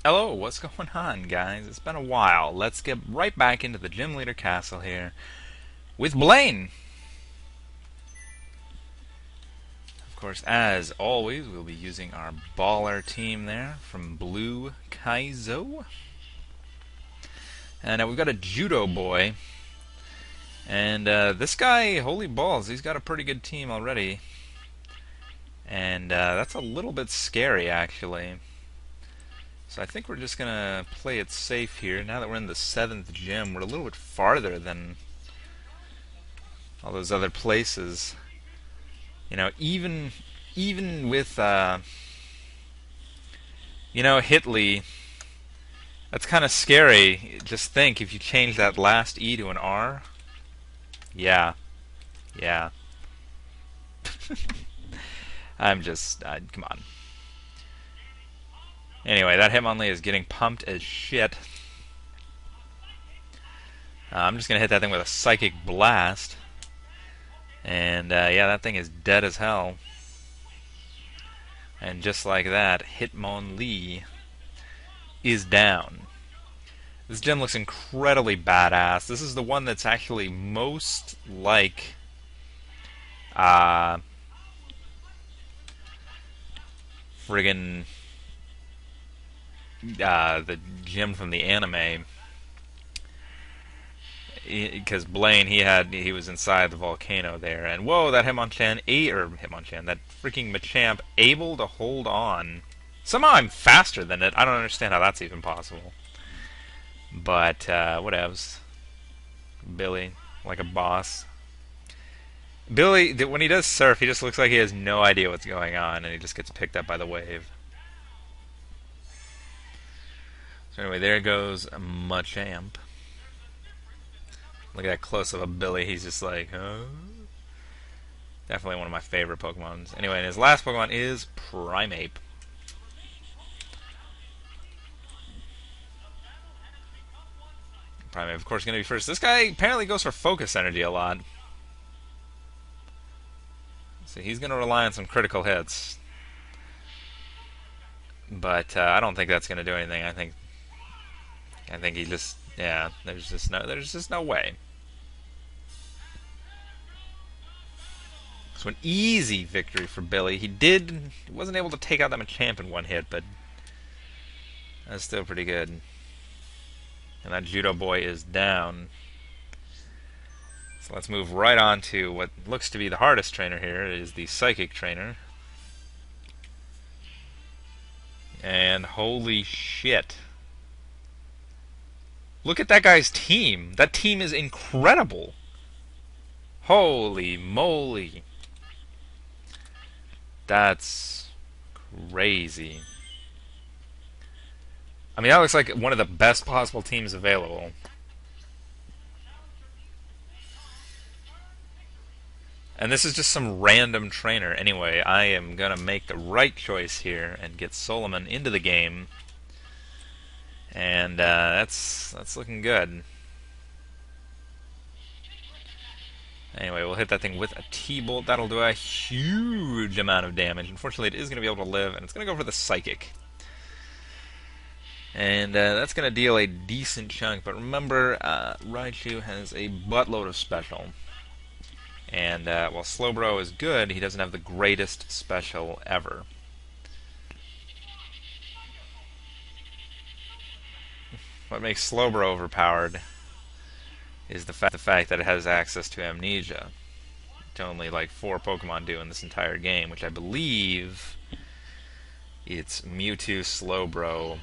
Hello, what's going on, guys? It's been a while. Let's get right back into the Gym Leader Castle here with Blaine. Of course, as always, we'll be using our baller team there from Blue Kaizo. And we've got a Judo Boy. And this guy, holy balls, he's got a pretty good team already. And that's a little bit scary, actually. So I think we're just going to play it safe here. Now that we're in the 7th gym, we're a little bit farther than all those other places. You know, even with Hitley, that's kind of scary. Just think if you change that last E to an R. Yeah, yeah. Come on. Anyway, that Hitmonlee is getting pumped as shit. I'm just gonna hit that thing with a Psychic Blast. And yeah, that thing is dead as hell. And just like that, Hitmonlee is down. This gem looks incredibly badass. This is the one that's actually most like uh, friggin' the gem from the anime. Because Blaine, he was inside the volcano there, and whoa, that Hitmonchan, that freaking Machamp, able to hold on. Somehow I'm faster than it. I don't understand how that's even possible. But whatevs. Billy, like a boss. Billy, when he does surf, he just looks like he has no idea what's going on, and he just gets picked up by the wave. So anyway, there goes Machamp. Look at that close of a Billy. He's just like, huh? Definitely one of my favorite Pokemons. Anyway, and his last Pokemon is Primeape. Primeape, of course, going to be first. This guy apparently goes for Focus Energy a lot. So he's going to rely on some critical hits. But I don't think that's going to do anything. I think he just, yeah, there's just no way. So an easy victory for Billy. He wasn't able to take out that Machamp in one hit, but that's still pretty good. And that Judo Boy is down. So let's move right on to what looks to be the hardest trainer here. It is the Psychic Trainer. And holy shit. Look at that guy's team. That team is incredible. Holy moly. That's crazy. I mean, that looks like one of the best possible teams available. And this is just some random trainer. Anyway, I am going to make the right choice here and get Solomon into the game. And that's looking good. Anyway, we'll hit that thing with a T-Bolt. That'll do a huge amount of damage. Unfortunately, it is going to be able to live, and it's going to go for the Psychic. And that's going to deal a decent chunk. But remember, Raichu has a buttload of special. And while Slowbro is good, he doesn't have the greatest special ever. What makes Slowbro overpowered is the fact that it has access to Amnesia, which only like 4 Pokemon do in this entire game, which I believe it's Mewtwo, Slowbro,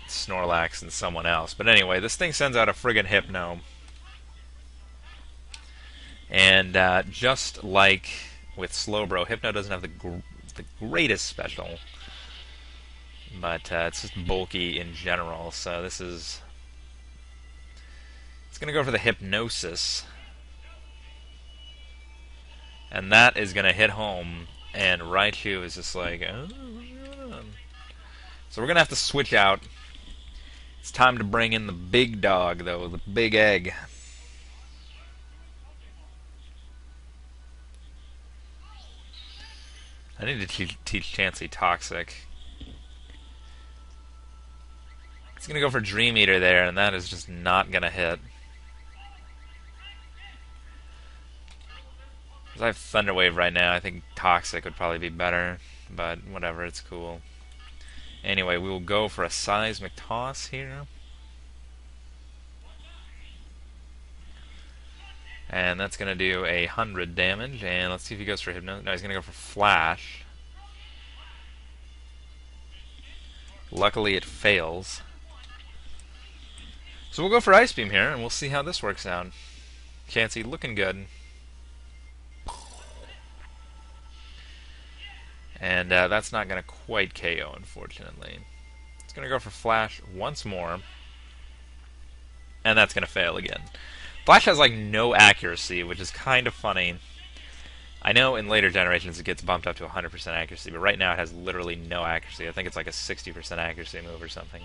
Snorlax, and someone else. But anyway, this thing sends out a friggin' Hypno. And just like with Slowbro, Hypno doesn't have the greatest special, but it's just bulky in general. So it's going to go for the Hypnosis, and that is going to hit home. And Raichu is just like, oh, so we're going to have to switch out. It's time to bring in the big dog, though, the big egg. I need to teach Chansey Toxic. He's gonna go for Dream Eater there, and that is just not gonna hit. Because I have Thunder Wave right now. I think Toxic would probably be better, but whatever, it's cool. Anyway, we will go for a Seismic Toss here. And that's going to do 100 damage. And let's see if he goes for Hypno. No, he's going to go for Flash. Luckily, it fails. So we'll go for Ice Beam here, and we'll see how this works out. Chansey looking good. And that's not going to quite KO, unfortunately. It's going to go for Flash once more. And that's going to fail again. Flash has like no accuracy, which is kind of funny. I know in later generations it gets bumped up to 100% accuracy, but right now it has literally no accuracy. I think it's like a 60% accuracy move or something.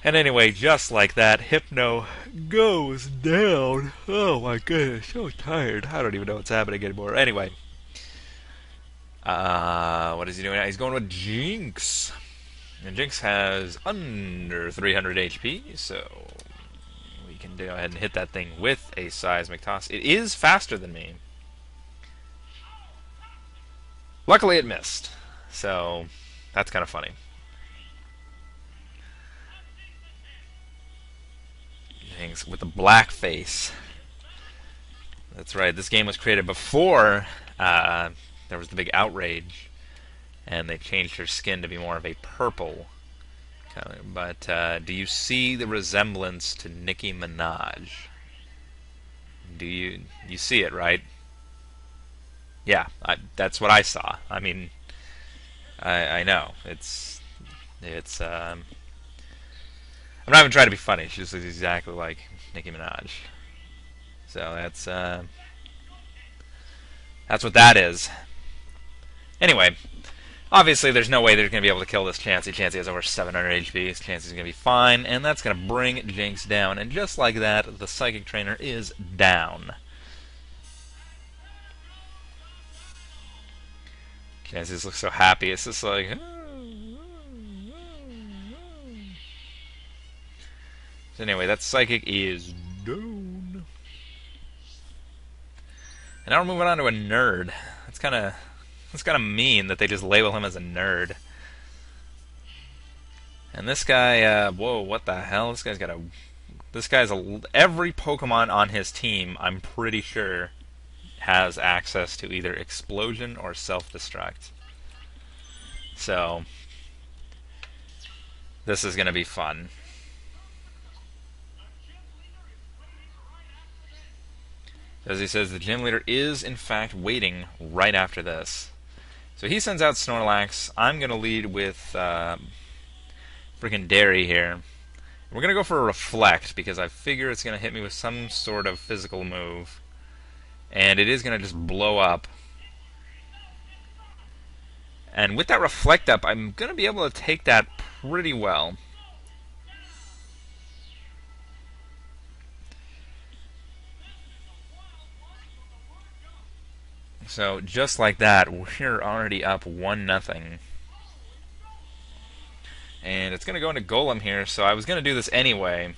And anyway, just like that, Hypno goes down. Oh my goodness, so tired. I don't even know what's happening anymore. Anyway. What is he doing now? He's going with Jinx. And Jinx has under 300 HP, so we can go ahead and hit that thing with a Seismic Toss. It is faster than me. Luckily it missed, so that's kind of funny. Jinx with the black face. That's right, this game was created before there was the big outrage, and they changed her skin to be more of a purple color. But do you see the resemblance to Nicki Minaj? Do you see it, right? Yeah, that's what I saw. I mean, I know it's I'm not even trying to be funny. She just looks exactly like Nicki Minaj. So that's what that is. Anyway, obviously there's no way they're going to be able to kill this Chansey. Chansey has over 700 HP. This Chansey's going to be fine, and that's going to bring Jinx down. And just like that, the Psychic Trainer is down. Chansey just looks so happy. It's just like... So anyway, that Psychic is down. And now we're moving on to a nerd. That's kind of mean that they just label him as a nerd. And this guy, whoa, what the hell? Every Pokemon on his team, I'm pretty sure, has access to either Explosion or Self-Destruct. So, this is going to be fun. As he says, the gym leader is, in fact, waiting right after this. So he sends out Snorlax. I'm going to lead with freaking Dairy here. We're going to go for a Reflect, because I figure it's going to hit me with some sort of physical move. And it is going to just blow up. And with that Reflect up, I'm going to be able to take that pretty well. So, just like that, we're already up 1-0. And it's going to go into Golem here, so I was going to do this anyway.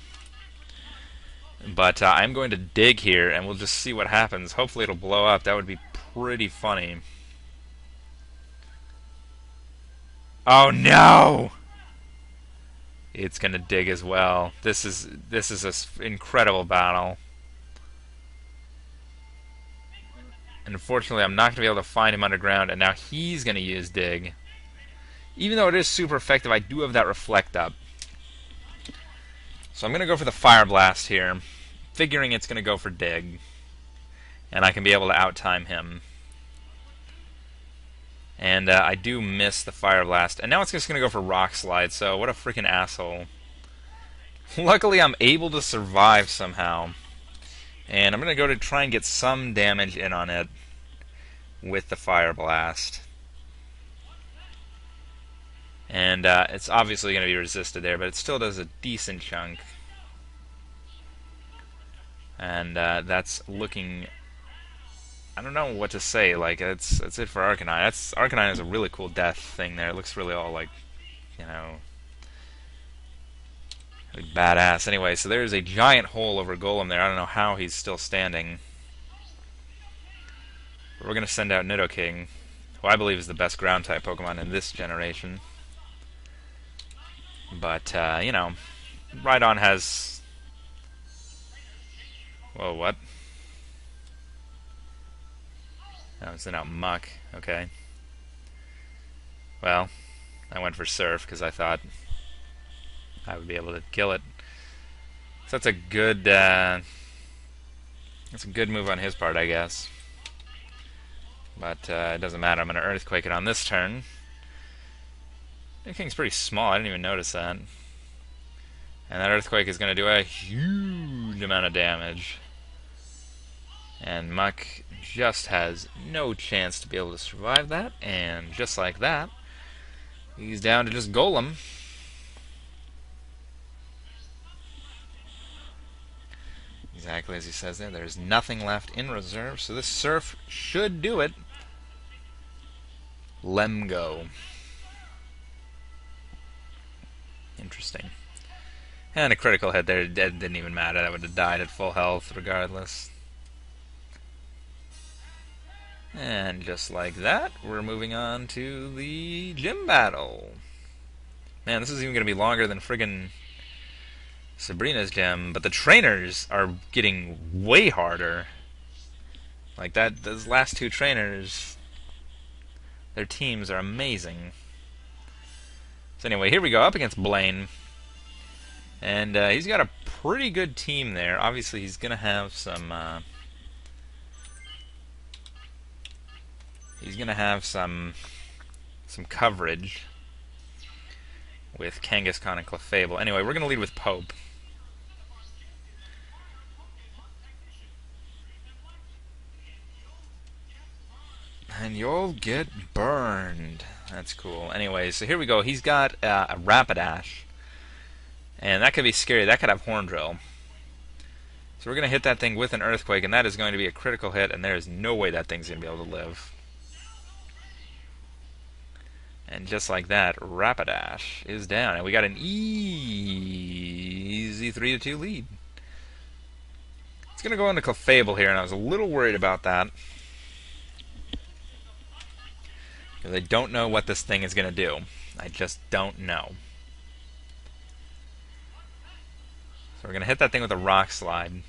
But I'm going to dig here, and we'll just see what happens. Hopefully it'll blow up. That would be pretty funny. Oh no! It's going to dig as well. This is an incredible battle. And unfortunately, I'm not going to be able to find him underground, and now he's going to use Dig. Even though it is super effective, I do have that Reflect up. So I'm going to go for the Fire Blast here, figuring it's going to go for Dig. And I can be able to outtime him. And I do miss the Fire Blast. And now it's just going to go for Rock Slide, so what a freaking asshole. Luckily, I'm able to survive somehow. And I'm going to go to try and get some damage in on it with the Fire Blast. And it's obviously going to be resisted there, but it still does a decent chunk. And that's looking... I don't know what to say. Like, that's it for Arcanine. Arcanine is a really cool death thing there. It looks really all like, you know... Pretty badass. Anyway, so there's a giant hole over Golem there. I don't know how he's still standing. But we're going to send out Nidoking, who I believe is the best ground-type Pokemon in this generation. But, you know, Rhydon has... Whoa, what? Oh, it's out Muck. Okay. Well, I went for Surf because I thought I would be able to kill it. So that's a good move on his part, I guess. But it doesn't matter. I'm going to Earthquake it on this turn. Niking's pretty small. I didn't even notice that. And that Earthquake is going to do a huge amount of damage. And Muck just has no chance to be able to survive that. And just like that, he's down to just Golem. Exactly as he says there. There's nothing left in reserve, so this Surf should do it. Lemgo. Interesting. And a critical hit there. It didn't even matter. That would have died at full health regardless. And just like that, we're moving on to the gym battle. Man, this is even going to be longer than friggin' Sabrina's gym, but the trainers are getting way harder. Like that, those last two trainers, their teams are amazing. So anyway, here we go, up against Blaine. And he's got a pretty good team there. Obviously, he's going to have some... he's going to have some coverage with Kangaskhan and Clefable. Anyway, we're going to lead with Pope. And you'll get burned. That's cool. Anyway, so here we go. He's got a Rapidash. And that could be scary. That could have Horn Drill. So we're going to hit that thing with an Earthquake, and that is going to be a critical hit, and there is no way that thing's going to be able to live. And just like that, Rapidash is down. And we got an easy 3-2 lead. It's going to go into Clefable here, and I was a little worried about that. Because I don't know what this thing is going to do. I just don't know. So we're going to hit that thing with a Rock Slide.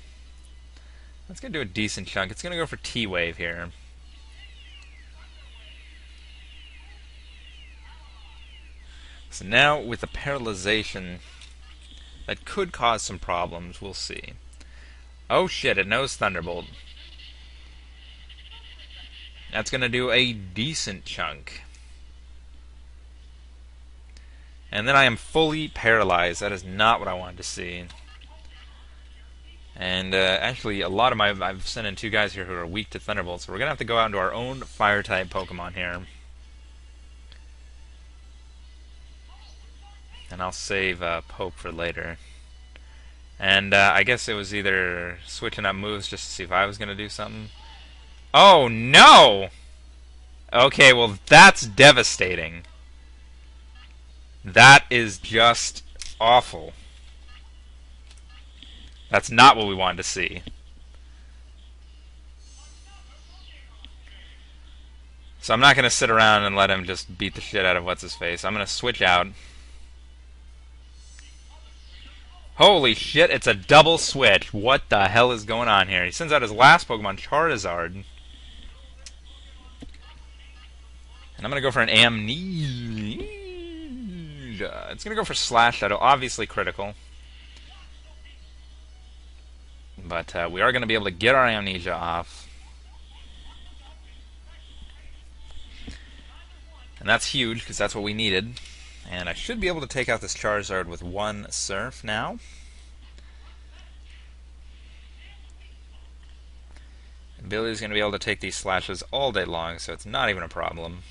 That's going to do a decent chunk. It's going to go for T-Wave here. So now with the paralyzation, that could cause some problems. We'll see. Oh shit, it knows Thunderbolt. That's going to do a decent chunk. And then I am fully paralyzed. That is not what I wanted to see. And actually, a lot of I've sent in two guys here who are weak to Thunderbolt, so we're going to have to go out into our own Fire-type Pokemon here. And I'll save Pope for later. And I guess it was either switching up moves just to see if I was going to do something. Oh, no! Okay, well, that's devastating. That is just awful. That's not what we wanted to see. So I'm not going to sit around and let him just beat the shit out of what's-his-face. I'm going to switch out. Holy shit, it's a double switch. What the hell is going on here? He sends out his last Pokemon, Charizard. And I'm going to go for an Amnesia. It's going to go for Slash Shadow. Obviously critical. But we are going to be able to get our Amnesia off. And that's huge, because that's what we needed. And I should be able to take out this Charizard with one Surf now. And Billy's going to be able to take these slashes all day long, so it's not even a problem.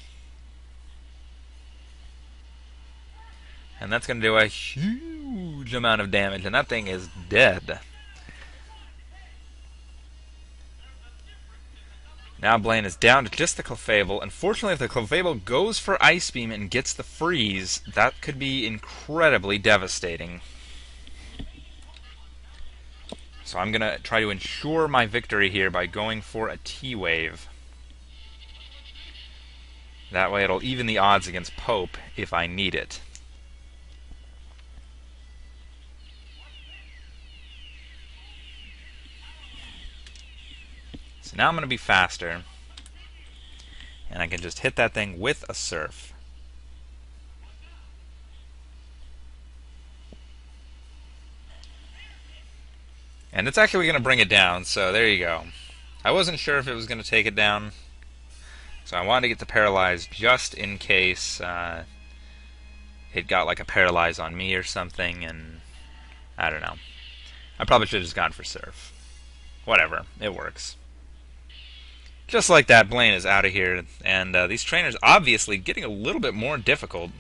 And that's going to do a huge amount of damage, and that thing is dead. Now Blaine is down to just the Clefable. Unfortunately, if the Clefable goes for Ice Beam and gets the freeze, that could be incredibly devastating. So I'm going to try to ensure my victory here by going for a T-wave. That way it'll even the odds against Pope if I need it. So now I'm going to be faster. And I can just hit that thing with a surf. And it's actually going to bring it down, so there you go. I wasn't sure if it was going to take it down, so I wanted to get the paralyze just in case it got like a paralyze on me or something, and I don't know. I probably should have just gone for surf. Whatever, it works. Just like that, Blaine is out of here, and these trainers obviously getting a little bit more difficult.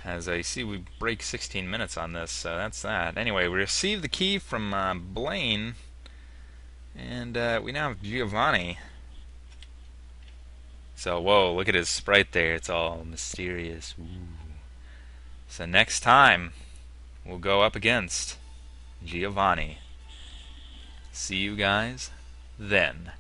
As I see, we break 16 minutes on this, so that's that. Anyway, we received the key from Blaine, and we now have Giovanni. So, whoa, look at his sprite there. It's all mysterious. Ooh. So next time, we'll go up against Giovanni. See you guys then.